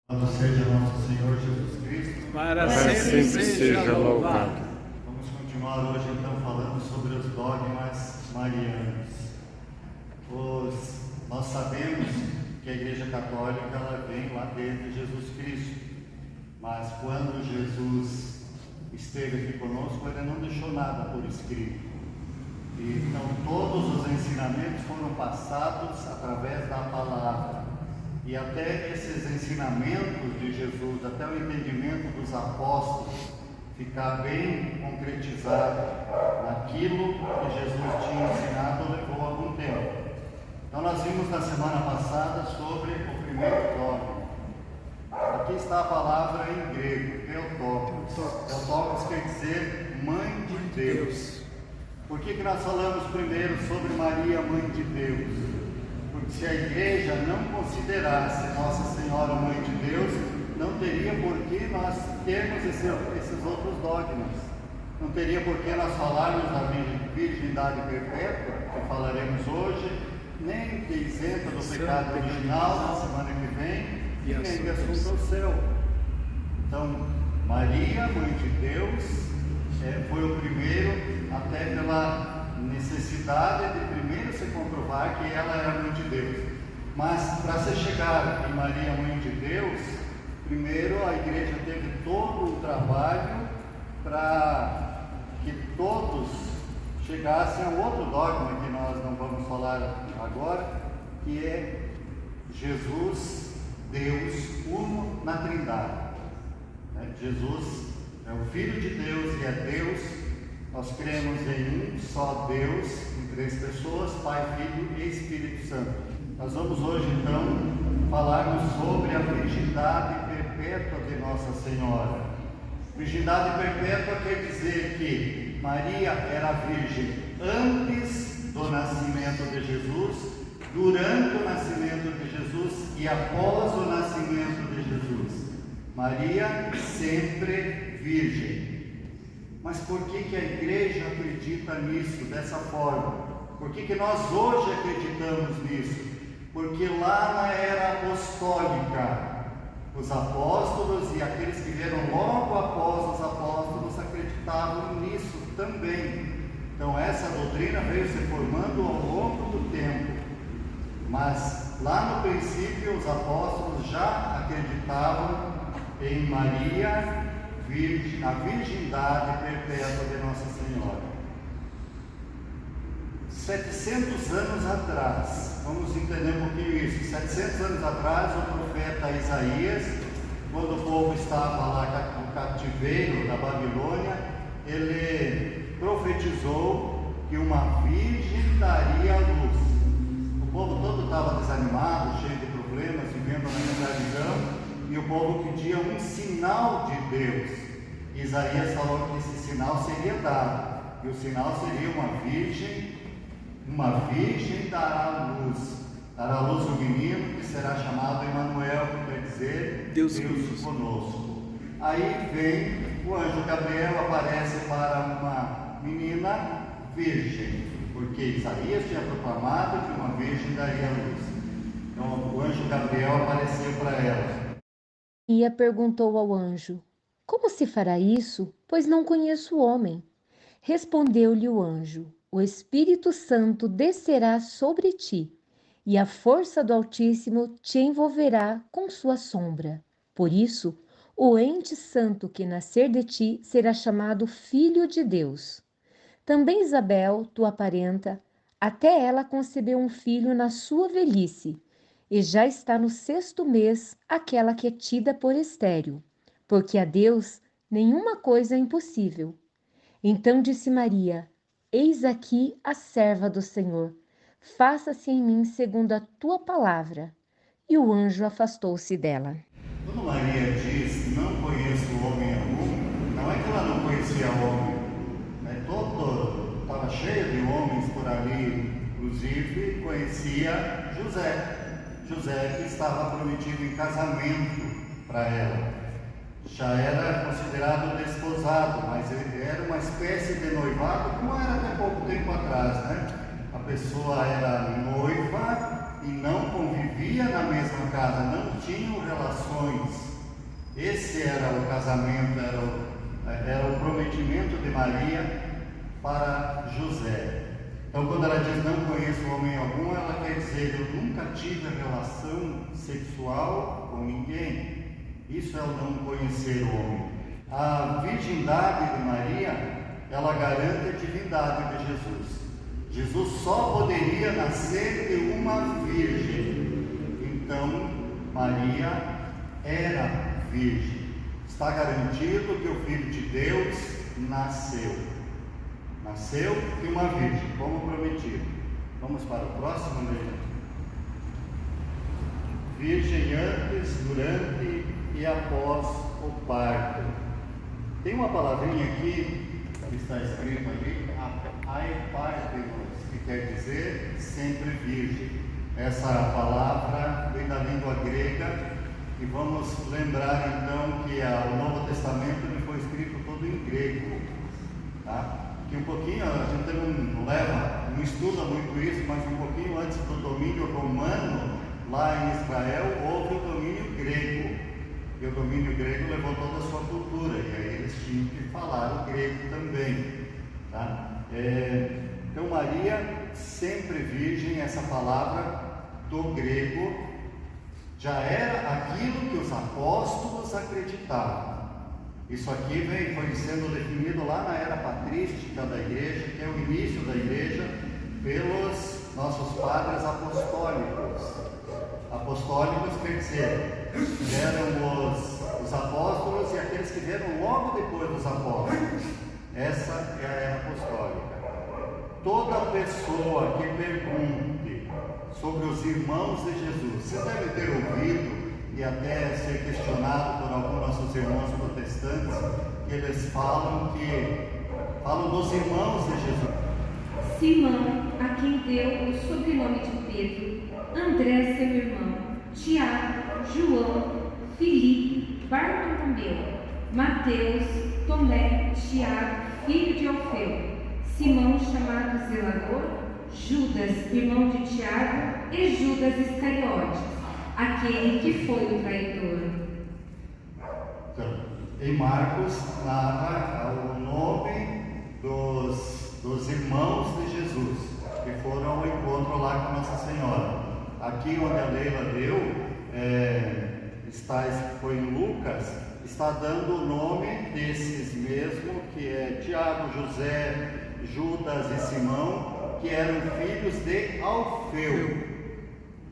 Louvado seja nosso Senhor Jesus Cristo. Para sempre seja louvado. Vamos continuar hoje então falando sobre os dogmas marianos. Nós sabemos que a Igreja Católica ela vem lá desde Jesus Cristo, mas quando Jesus esteve aqui conosco, ele não deixou nada por escrito. Então todos os ensinamentos foram passados através da palavra. E até esses ensinamentos de Jesus, até o entendimento dos apóstolos, ficar bem concretizado naquilo que Jesus tinha ensinado, levou algum tempo. Então nós vimos na semana passada sobre o primeiro dogma. Aqui está a palavra em grego, Theotokos. Theotokos quer dizer mãe de Deus. Por que nós falamos primeiro sobre Maria, mãe de Deus? Porque se a igreja não considerasse Nossa Senhora Mãe de Deus, não teria por que nós termos esses outros dogmas. Não teria por que nós falarmos da virgindade perpétua, que falaremos hoje, nem de isenta do pecado original na semana que vem, e nem de assunto ao céu. Então, Maria, Mãe de Deus, foi o primeiro, até pela necessidade de primeiro se comprovar que ela era Mãe de Deus. Mas para se chegar em Maria, Mãe de Deus, primeiro a igreja teve todo o trabalho para que todos chegassem a outro dogma que nós não vamos falar agora, que é Jesus, Deus, uno na Trindade. Jesus é o Filho de Deus e é Deus. Nós cremos em um só Deus, em três pessoas, Pai, Filho e Espírito Santo. Nós vamos hoje então falarmos sobre a virgindade perpétua de Nossa Senhora. Virgindade perpétua quer dizer que Maria era virgem antes do nascimento de Jesus, durante o nascimento de Jesus e após o nascimento de Jesus. Maria sempre virgem. Mas por que a igreja acredita nisso, dessa forma? Por que nós hoje acreditamos nisso? Porque lá na era apostólica, os apóstolos e aqueles que vieram logo após os apóstolos acreditavam nisso também. Então essa doutrina veio se formando ao longo do tempo. Mas lá no princípio os apóstolos já acreditavam em Maria, a virgindade perpétua de Nossa Senhora. 700 anos atrás, vamos entender um pouquinho isso. 700 anos atrás, o profeta Isaías, quando o povo estava lá no cativeiro da Babilônia, ele profetizou que uma virgem daria a luz. O povo todo estava desanimado, cheio de problemas, vivendo na escravidão. E o povo pedia um sinal de Deus. Isaías falou que esse sinal seria dado. E o sinal seria uma virgem dará a luz um menino que será chamado Emanuel, que quer dizer Deus conosco. Aí vem o anjo Gabriel, aparece para uma menina virgem, porque Isaías tinha proclamado que uma virgem daria a luz. Então o anjo Gabriel apareceu para ela. Maria perguntou ao anjo: como se fará isso, pois não conheço o homem? Respondeu-lhe o anjo: o Espírito Santo descerá sobre ti, e a força do Altíssimo te envolverá com sua sombra. Por isso, o ente santo que nascer de ti será chamado Filho de Deus. Também Isabel, tua parenta, até ela concebeu um filho na sua velhice, e já está no 6º mês aquela que é tida por estéril, porque a Deus nenhuma coisa é impossível. Então disse Maria: eis aqui a serva do Senhor, faça-se em mim segundo a tua palavra. E o anjo afastou-se dela. Quando Maria diz, não conheço homem algum, não é que ela não conhecia homem, estava cheia de homens por ali, inclusive conhecia José que estava prometido em casamento para ela. Já era considerado desposado, mas ele era uma espécie de noivado, como era até pouco tempo atrás, né? A pessoa era noiva e não convivia na mesma casa, não tinham relações. Esse era o casamento, era o prometimento de Maria para José. Então, quando ela diz não conheço homem algum, ela quer dizer eu nunca tive relação sexual com ninguém. Isso é o não conhecer o homem. A virgindade de Maria, ela garante a divindade de Jesus. Jesus só poderia nascer de uma virgem. Então, Maria era virgem. Está garantido que o Filho de Deus nasceu. Nasceu de uma virgem, como prometido. Vamos para o próximo, Leila. Virgem antes, durante e após o parto. Tem uma palavrinha aqui que está escrito ali, aepartenos, que quer dizer sempre virgem. Essa palavra vem da língua grega e vamos lembrar então que o Novo Testamento ele foi escrito todo em grego, tá? Que um pouquinho, a gente não estuda muito isso, mas um pouquinho antes do domínio romano, lá em Israel, houve o domínio grego. E o domínio grego levou toda a sua cultura, e aí eles tinham que falar o grego também. Tá? Então, Maria, sempre virgem, essa palavra do grego, já era aquilo que os apóstolos acreditavam. Isso aqui foi sendo definido lá na era patrística da igreja, que é o início da igreja, pelos nossos padres apostólicos. Apostólicos quer dizer, eram os apóstolos e aqueles que vieram logo depois dos apóstolos. Essa é a era apostólica. Toda pessoa que pergunte sobre os irmãos de Jesus, vocês devem ter ouvido e até ser questionado por alguns nossos irmãos protestantes, que eles falam dos irmãos de Jesus. Simão, a quem deu o sobrenome de Pedro, André, seu irmão, Tiago, João, Filipe, Bartolomeu, Mateus, Tomé, Tiago, filho de Alfeu, Simão, chamado Zelador, Judas, irmão de Tiago, e Judas Iscariotes, aquele que foi o traidor. Então, em Marcos narra o nome dos irmãos de Jesus, que foram ao encontro lá com Nossa Senhora. Aqui onde a Leila deu, foi em Lucas, está dando o nome desses mesmo, que é Tiago, José, Judas e Simão, que eram filhos de Alfeu,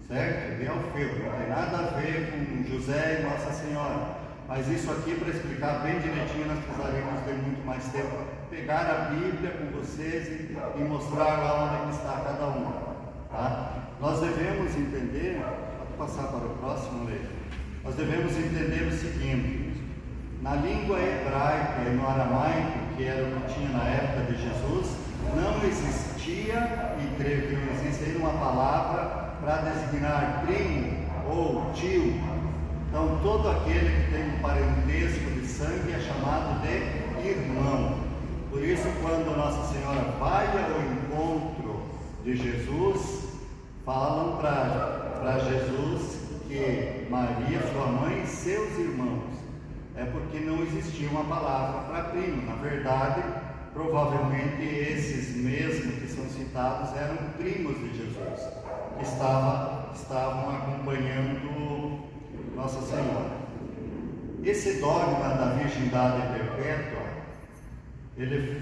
certo? De Alfeu, não tem nada a ver com José e Nossa Senhora, mas isso aqui, para explicar bem direitinho, nós precisaríamos ter muito mais tempo, pegar a Bíblia com vocês e mostrar lá onde está cada um, tá? Nós devemos entender, pode passar para o próximo, Leila. Nós devemos entender o seguinte: na língua hebraica e no aramaico, que era o que tinha na época de Jesus, não existia, e creio que não existe ainda, uma palavra para designar primo ou tio. Então, todo aquele que tem um parentesco de sangue é chamado de irmão. Por isso, quando Nossa Senhora vai ao encontro de Jesus, falam para Jesus que Maria, sua mãe, e seus irmãos. É porque não existia uma palavra para primo. Na verdade, provavelmente esses mesmos que são citados eram primos de Jesus, que estavam acompanhando Nossa Senhora. Esse dogma da virgindade perpétua, ele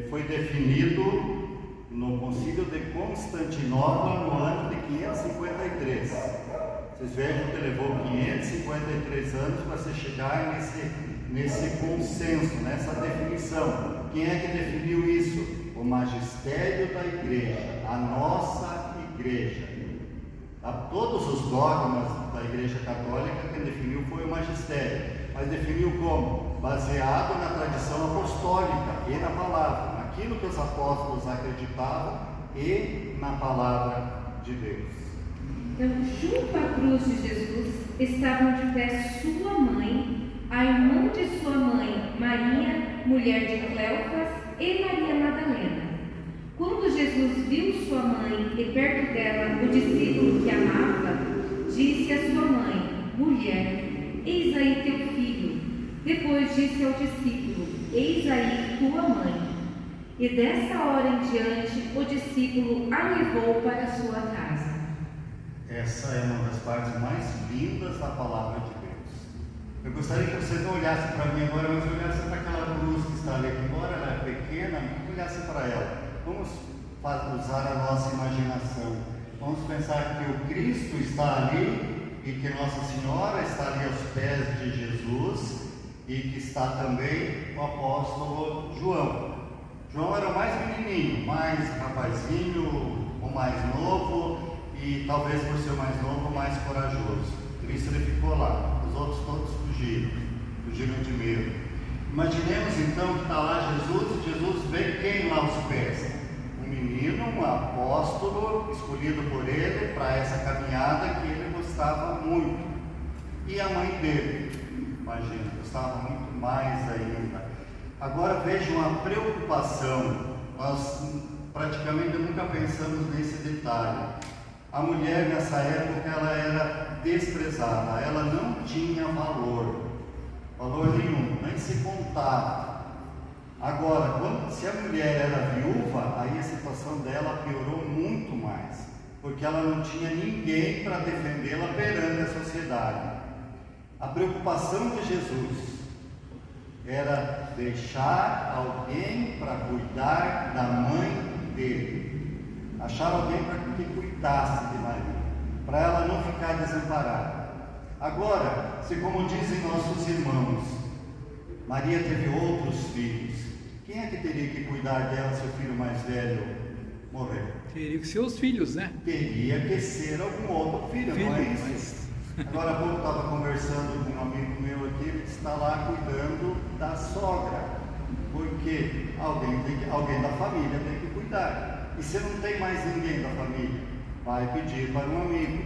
foi definido no Concílio de Constantinopla no ano de 553. Vocês vejam que levou 553 anos para se chegar nesse consenso, nessa definição. Quem é que definiu isso? O magistério da igreja, a nossa igreja. Todos os dogmas da igreja católica, quem definiu foi o magistério, mas definiu como? Baseado na tradição apostólica e na palavra, naquilo que os apóstolos acreditavam e na palavra de Deus. Então, junto à cruz de Jesus estavam de pé sua mãe, a irmã de sua mãe, Maria, mulher de Cleofas, e Maria Madalena. Quando Jesus viu sua mãe e perto dela o discípulo que amava, disse à sua mãe: Mulher, eis aí teu filho. Depois disse ao discípulo: Eis aí tua mãe. E dessa hora em diante, o discípulo a levou para a sua casa. Essa é uma das partes mais lindas da palavra de Deus. Eu gostaria que vocês não olhassem para mim agora, mas olhassem para aquela cruz que está ali, que embora ela é pequena, olhassem para ela. Vamos usar a nossa imaginação. Vamos pensar que o Cristo está ali e que Nossa Senhora está ali aos pés de Jesus e que está também o apóstolo João. João era o mais menininho, mais rapazinho, o mais novo e talvez por ser o mais novo, o mais corajoso. Por isso ele ficou lá, os outros todos fugiram de medo. Imaginemos então que está lá Jesus e Jesus vê quem lá aos pés? Um menino, um apóstolo escolhido por ele para essa caminhada que ele gostava muito. E a mãe dele, imagina, gostava muito mais ainda. Agora vejam a preocupação, nós praticamente nunca pensamos nesse detalhe. A mulher nessa época ela era desprezada, ela não tinha valor nenhum, nem se contava. Agora, se a mulher era viúva, aí a situação dela piorou muito mais, porque ela não tinha ninguém para defendê-la perante a sociedade. A preocupação de Jesus era deixar alguém para cuidar da mãe dele, achar alguém para que cuidasse de Maria, para ela não ficar desamparada. Agora, se como dizem nossos irmãos, Maria teve outros filhos, quem é que teria que cuidar dela se o filho mais velho morreu? Teria que ser os filhos, né? Teria que ser algum outro filho, não é isso? Agora há pouco eu estava conversando com um amigo meu aqui, ele está lá cuidando da sogra, porque alguém da família tem que cuidar. E se não tem mais ninguém da família, vai pedir para um amigo.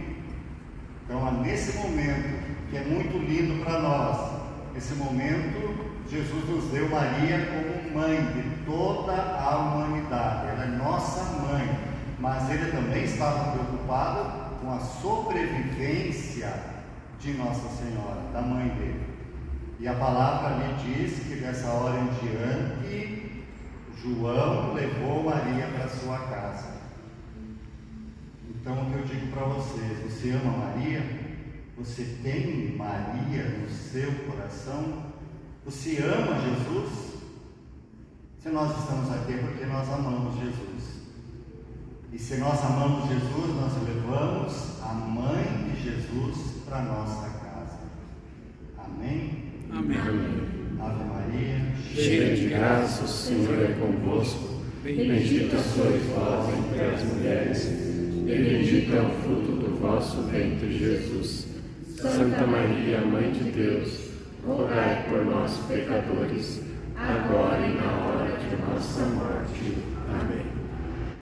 Então, nesse momento, que é muito lindo para nós, esse momento, Jesus nos deu Maria como mãe de toda a humanidade. Ela é nossa mãe, mas ele também estava preocupado com a sobrevivência de Nossa Senhora, da mãe dele. E a palavra ali diz que dessa hora em diante, João levou Maria para sua casa. Então o que eu digo para vocês, você ama Maria? Você tem Maria no seu coração? Você ama Jesus? Se nós estamos aqui é porque nós amamos Jesus. E se nós amamos Jesus, nós levamos a mãe de Jesus para a nossa casa. Amém? Amém. Ave Maria, Cheia de graça, o Senhor é convosco. Bendita sois vós entre as mulheres, e bendito é o fruto do vosso ventre, Jesus. Santa Maria, Mãe de Deus, rogai por nós, pecadores, agora e na hora de nossa morte. Amém.